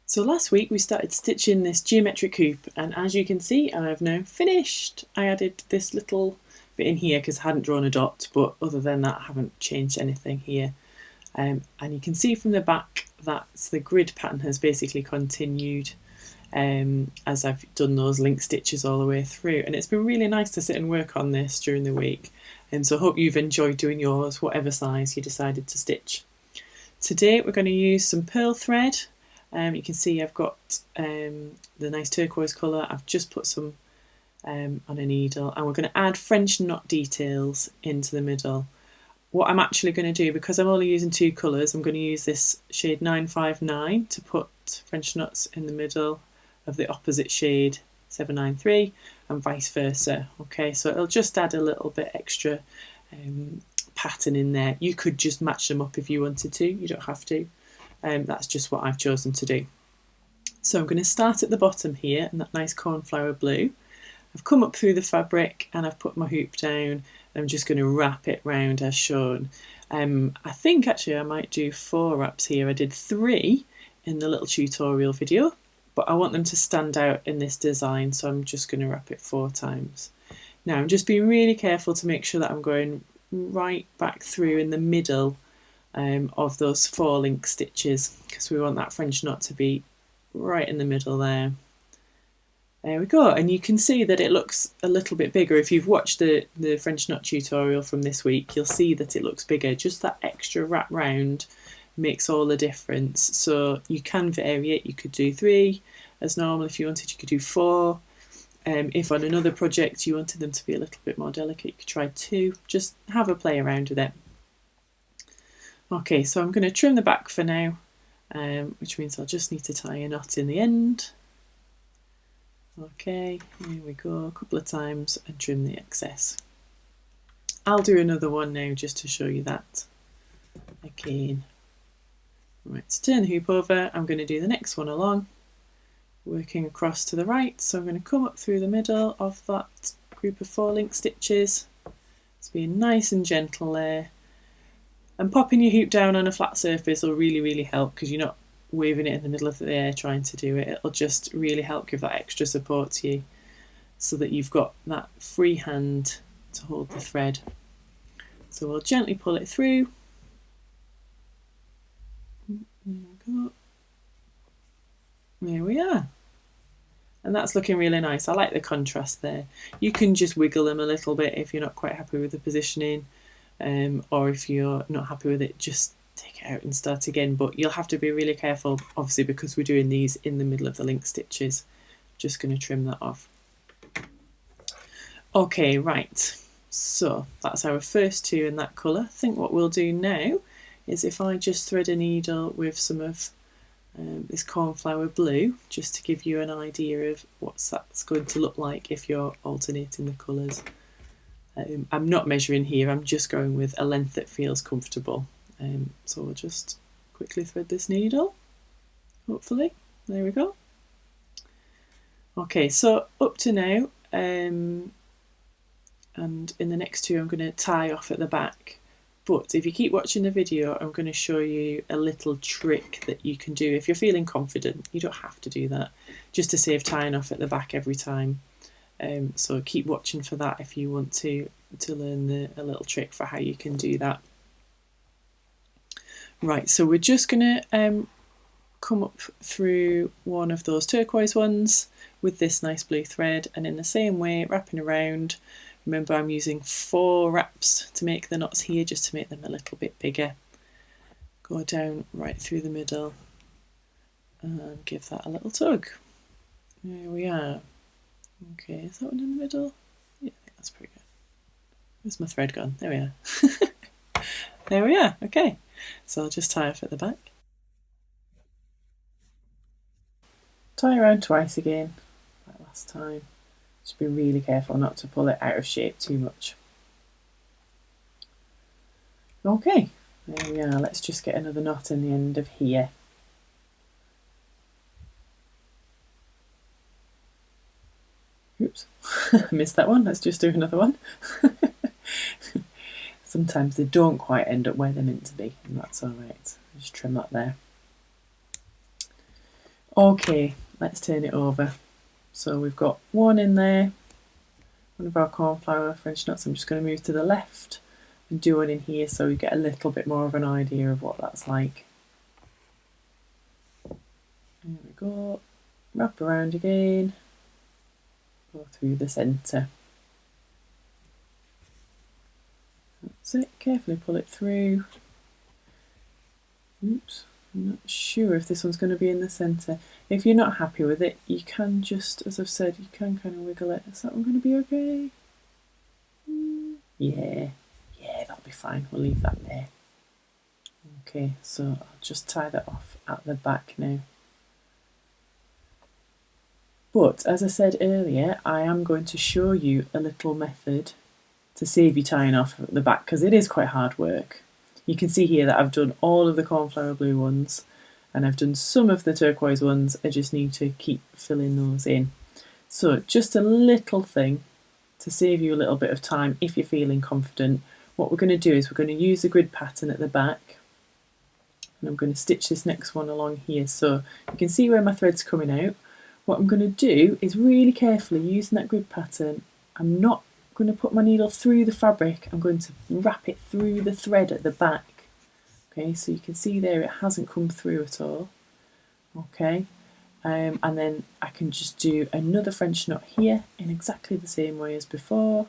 So last week we started stitching this geometric hoop, and as you can see I have now finished. I added this little bit in here because I hadn't drawn a dot, but other than that I haven't changed anything here. And you can see from the back that the grid pattern has basically continued as I've done those link stitches all the way through, and it's been really nice to sit and work on this during the week, and so I hope you've enjoyed doing yours, whatever size you decided to stitch. Today we're going to use some pearl thread. You can see I've got the nice turquoise colour. I've just put some on a needle, and we're going to add French knot details into the middle. What I'm actually going to do, because I'm only using two colours, I'm going to use this shade 959 to put French knots in the middle of the opposite shade 793 and vice versa. Okay, so it'll just add a little bit extra pattern in there. You could just match them up if you wanted to, you don't have to. That's just what I've chosen to do. So I'm going to start at the bottom here in that nice cornflower blue. I've come up through the fabric and I've put my hoop down. I'm just going to wrap it round as shown. I think actually I might do 4 wraps here. I did 3 in the little tutorial video, but I want them to stand out in this design, so I'm just going to wrap it 4 times. Now I'm just being really careful to make sure that I'm going right back through in the middle of those 4 link stitches, because we want that French knot to be right in the middle there. There we go, and you can see that it looks a little bit bigger. If you've watched the French knot tutorial from this week, you'll see that it looks bigger. Just that extra wrap round makes all the difference. So you can vary it. You could do 3 as normal. If you wanted, you could do 4. If on another project you wanted them to be a little bit more delicate, you could try 2. Just have a play around with it. Okay, so I'm going to trim the back for now, which means I'll just need to tie a knot in the end. Okay, here we go, a couple of times and trim the excess. I'll do another one now just to show you that again. Right, so turn the hoop over, I'm going to do the next one along, working across to the right. So I'm going to come up through the middle of that group of 4 link stitches. It's being nice and gentle there. And popping your hoop down on a flat surface will really help, because you're not waving it in the middle of the air trying to do it. It'll just really help give that extra support to you, so that you've got that free hand to hold the thread. So we'll gently pull it through. There we go. There we are. And that's looking really nice. I like the contrast there. You can just wiggle them a little bit if you're not quite happy with the positioning. Or if you're not happy with it, just take it out and start again. But you'll have to be really careful, obviously, because we're doing these in the middle of the link stitches. Just going to trim that off. Okay, right, so that's our first 2 in that colour. I think what we'll do now is, if I just thread a needle with some of this cornflower blue, just to give you an idea of what that's going to look like if you're alternating the colours. I'm not measuring here, I'm just going with a length that feels comfortable. So we'll just quickly thread this needle, hopefully. There we go. Okay, so up to now, and in the next 2 I'm going to tie off at the back. But if you keep watching the video, I'm going to show you a little trick that you can do if you're feeling confident. You don't have to do that, just to save tying off at the back every time. So keep watching for that if you want to learn a little trick for how you can do that. Right, so we're just going to come up through one of those turquoise ones with this nice blue thread, and in the same way, wrapping around. Remember, I'm using 4 wraps to make the knots here, just to make them a little bit bigger. Go down right through the middle and give that a little tug. There we are. Okay, is that one in the middle? Yeah, I think that's pretty good. Where's my thread gone? There we are. There we are, okay. So I'll just tie off at the back. Tie around twice again, like last time. Just be really careful not to pull it out of shape too much. Okay, there we are. Let's just get another knot in the end of here. Oops, missed that one. Let's just do another one. Sometimes they don't quite end up where they're meant to be, and that's all right. Just trim that there. Okay, let's turn it over. So we've got one in there, one of our cornflower French knots. I'm just going to move to the left and do one in here so we get a little bit more of an idea of what that's like. There we go. Wrap around again, go through the centre. That's it, carefully pull it through. Oops, I'm not sure if this one's going to be in the centre. If you're not happy with it, you can just, as I've said, you can kind of wiggle it. Is that one going to be okay? Yeah, that'll be fine. We'll leave that there. Okay, so I'll just tie that off at the back now. But as I said earlier, I am going to show you a little method to save you tying off at the back because it is quite hard work. You can see here that I've done all of the cornflower blue ones and I've done some of the turquoise ones. I just need to keep filling those in. So just a little thing to save you a little bit of time if you're feeling confident. What we're going to do is we're going to use the grid pattern at the back and I'm going to stitch this next one along here so you can see where my thread's coming out. What I'm going to do is really carefully using that grid pattern, I'm not going to put my needle through the fabric, I'm going to wrap it through the thread at the back. Okay, so you can see there it hasn't come through at all. Okay, and then I can just do another French knot here in exactly the same way as before.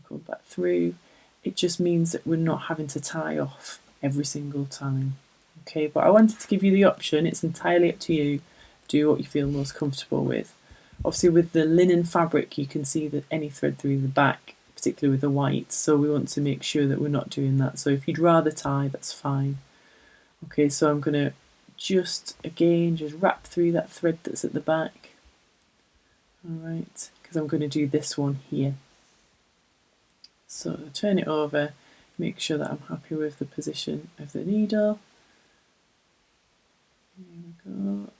Go back through. It just means that we're not having to tie off every single time. Okay, but I wanted to give you the option, it's entirely up to you. Do what you feel most comfortable with. Obviously with the linen fabric you can see that any thread through the back, particularly with the white, so we want to make sure that we're not doing that. So if you'd rather tie, that's fine. Okay, so I'm going to just wrap through that thread that's at the back. Alright, because I'm going to do this one here. So turn it over, make sure that I'm happy with the position of the needle. Here we go.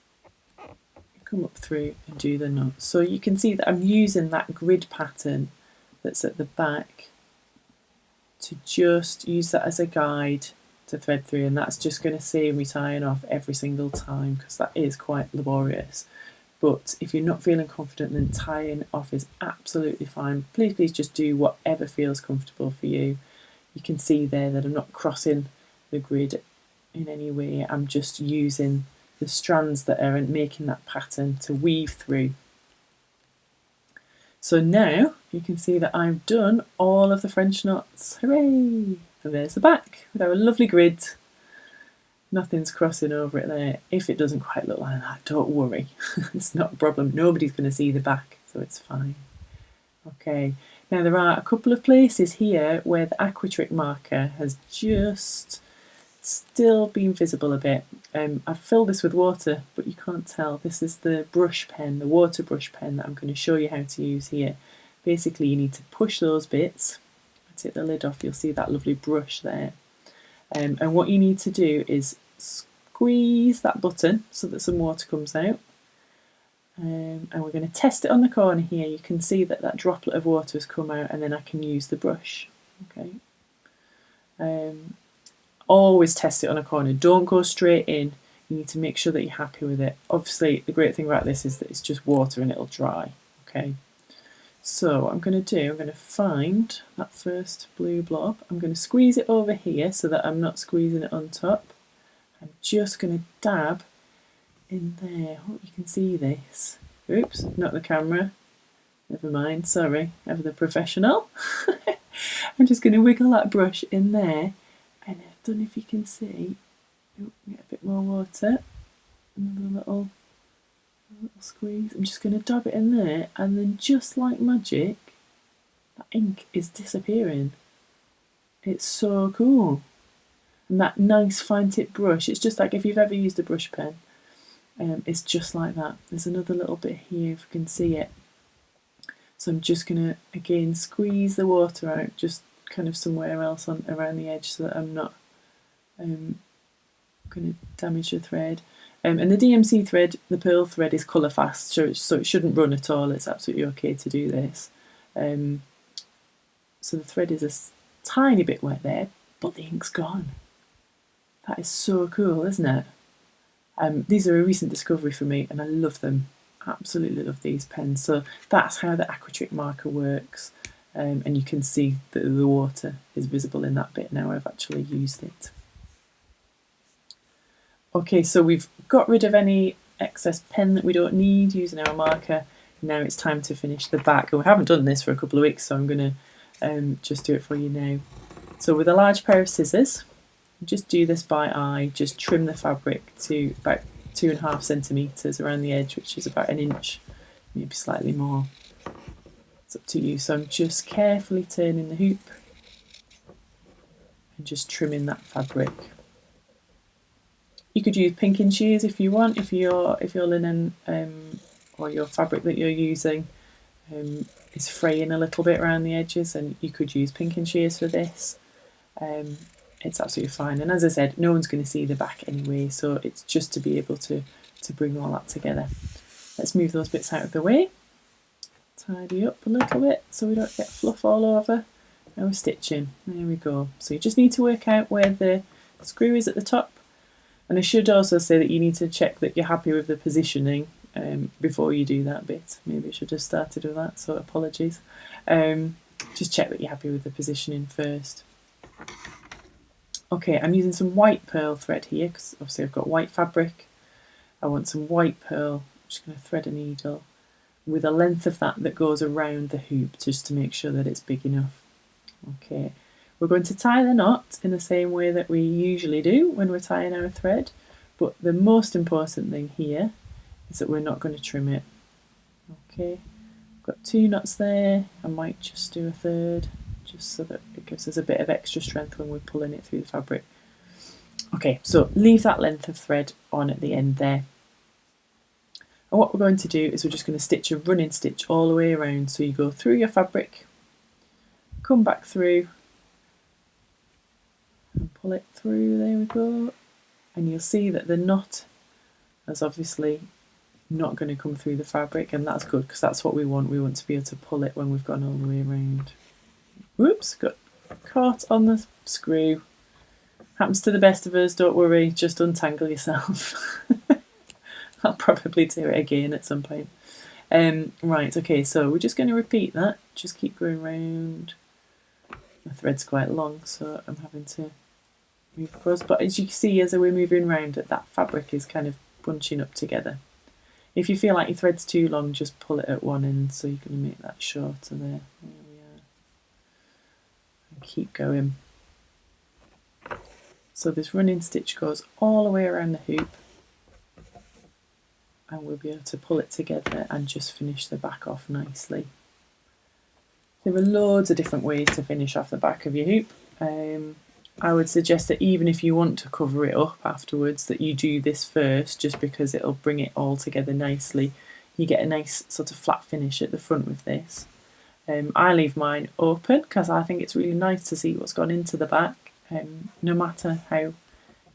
Come up through and do the knot. So you can see that I'm using that grid pattern that's at the back to just use that as a guide to thread through, and that's just going to save me tying off every single time because that is quite laborious. But if you're not feeling confident, then tying off is absolutely fine. Please just do whatever feels comfortable for you. You can see there that I'm not crossing the grid in any way, I'm just using the strands that are making that pattern to weave through. So now you can see that I've done all of the French knots. Hooray! And there's the back with our lovely grid. Nothing's crossing over it there. If it doesn't quite look like that, don't worry. It's not a problem. Nobody's going to see the back, so it's fine. Okay, now there are a couple of places here where the Aquatrick marker has just still been visible a bit. I've filled this with water, but you can't tell. This is the brush pen, the water brush pen that I'm going to show you how to use here. Basically, you need to push those bits. Take the lid off, you'll see that lovely brush there. And what you need to do is squeeze that button so that some water comes out. And we're going to test it on the corner here. You can see that that droplet of water has come out, and then I can use the brush. Okay. Always test it on a corner. Don't go straight in. You need to make sure that you're happy with it. Obviously, the great thing about this is that it's just water and it'll dry. Okay. So what I'm going to find that first blue blob. I'm going to squeeze it over here so that I'm not squeezing it on top. I'm just going to dab in there. Hope you can see this. Oops, not the camera. Never mind, sorry. Ever the professional. I'm just going to wiggle that brush in there. And I don't know if you can see, get a bit more water, another little squeeze. I'm just going to dab it in there, and then just like magic, that ink is disappearing. It's so cool. And that nice fine tip brush, it's just like if you've ever used a brush pen, it's just like that. There's another little bit here if you can see it. So I'm just going to, again, squeeze the water out, just kind of somewhere else around the edge so that I'm not going to damage the thread. And the DMC thread, the pearl thread, is colour fast, so it shouldn't run at all. It's absolutely okay to do this. So the thread is a tiny bit wet there, but the ink's gone. That is so cool, isn't it? These are a recent discovery for me and I love them. Absolutely love these pens. So that's how the Aquatrick marker works. And you can see that the water is visible in that bit now I've actually used it. Okay, so we've got rid of any excess pen that we don't need using our marker. Now it's time to finish the back. And we haven't done this for a couple of weeks, so I'm going to just do it for you now. So with a large pair of scissors, just do this by eye, just trim the fabric to about 2.5 centimetres around the edge, which is about 1 inch, maybe slightly more. It's up to you. So I'm just carefully turning the hoop and just trimming that fabric. You could use pinking shears if you want, if your linen or your fabric that you're using is fraying a little bit around the edges, and you could use pinking shears for this. It's absolutely fine. And as I said, no one's going to see the back anyway, so it's just to be able to bring all that together. Let's move those bits out of the way. Tidy up a little bit so we don't get fluff all over our stitching. There we go. So you just need to work out where the screw is at the top. And I should also say that you need to check that you're happy with the positioning before you do that bit. Maybe I should have started with that, so apologies. Just check that you're happy with the positioning first. Okay, I'm using some white pearl thread here because obviously I've got white fabric. I want some white pearl. I'm just going to thread a needle with a length of that goes around the hoop just to make sure that it's big enough. Okay, we're going to tie the knot in the same way that we usually do when we're tying our thread, but the most important thing here is that we're not going to trim it. Okay, got 2 knots there. I might just do a third just so that it gives us a bit of extra strength when we're pulling it through the fabric. Okay, so leave that length of thread on at the end there. And what we're going to do is we're just going to stitch a running stitch all the way around. So you go through your fabric, come back through, and pull it through, there we go. And you'll see that the knot is obviously not going to come through the fabric, and that's good because that's what we want. We want to be able to pull it when we've gone all the way around. Whoops, got caught on the screw. Happens to the best of us, don't worry, just untangle yourself. I'll probably do it again at some point. Right, okay, so we're just going to repeat that. Just keep going round. My thread's quite long, so I'm having to move across. But as you can see, as we're moving around, that fabric is kind of bunching up together. If you feel like your thread's too long, just pull it at one end, so you're going to make that shorter there. There we are. And keep going. So this running stitch goes all the way around the hoop, and we'll be able to pull it together and just finish the back off nicely. There are loads of different ways to finish off the back of your hoop. I would suggest that even if you want to cover it up afterwards, that you do this first, just because it'll bring it all together nicely. You get a nice sort of flat finish at the front with this. I leave mine open because I think it's really nice to see what's gone into the back, no matter how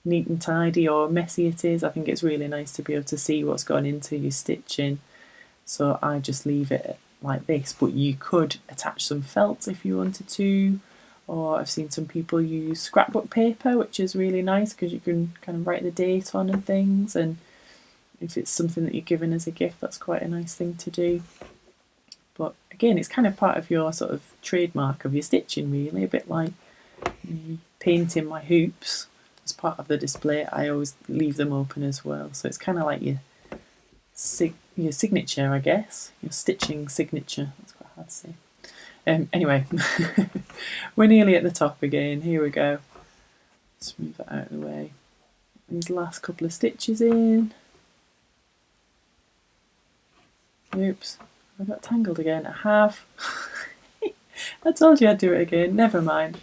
neat and tidy or messy it is. I think it's really nice to be able to see what's gone into your stitching, so I just leave it like this. But you could attach some felt if you wanted to, or I've seen some people use scrapbook paper, which is really nice because you can kind of write the date on and things, and if it's something that you're given as a gift, that's quite a nice thing to do. But again, it's kind of part of your sort of trademark of your stitching, really, a bit like me painting my hoops. As part of the display, I always leave them open as well, so it's kind of like your signature, I guess, your stitching signature. That's quite hard to say. Anyway, we're nearly at the top again. Here we go. Let's move that out of the way. These last couple of stitches in. Oops, I got tangled again. I have. I told you I'd do it again. Never mind.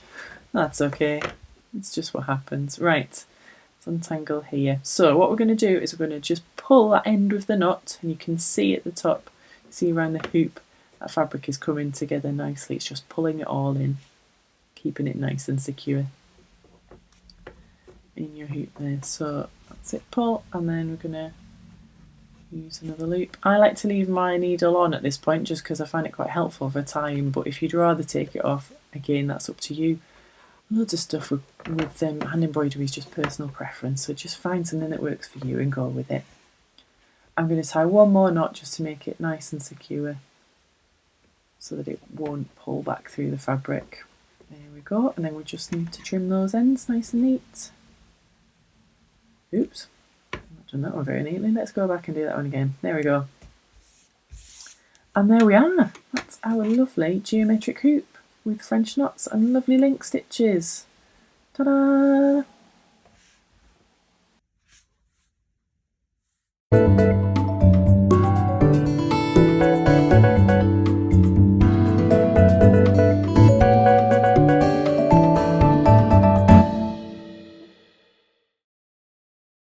That's okay. It's just what happens. Right, let's untangle here. So what we're going to do is we're going to just pull that end with the knot, and you can see at the top, see around the hoop, that fabric is coming together nicely. It's just pulling it all in, keeping it nice and secure in your hoop there. So that's it, pull, and then we're going to use another loop. I like to leave my needle on at this point just because I find it quite helpful for tying, but if you'd rather take it off, again, that's up to you. Loads of stuff with hand embroidery is just personal preference, so just find something that works for you and go with it. I'm going to tie one more knot just to make it nice and secure so that it won't pull back through the fabric. There we go, and then we just need to trim those ends nice and neat. Oops, I've not done that one very neatly. Let's go back and do that one again. There we go. And there we are. That's our lovely geometric hoop with French knots and lovely link stitches. Ta-da!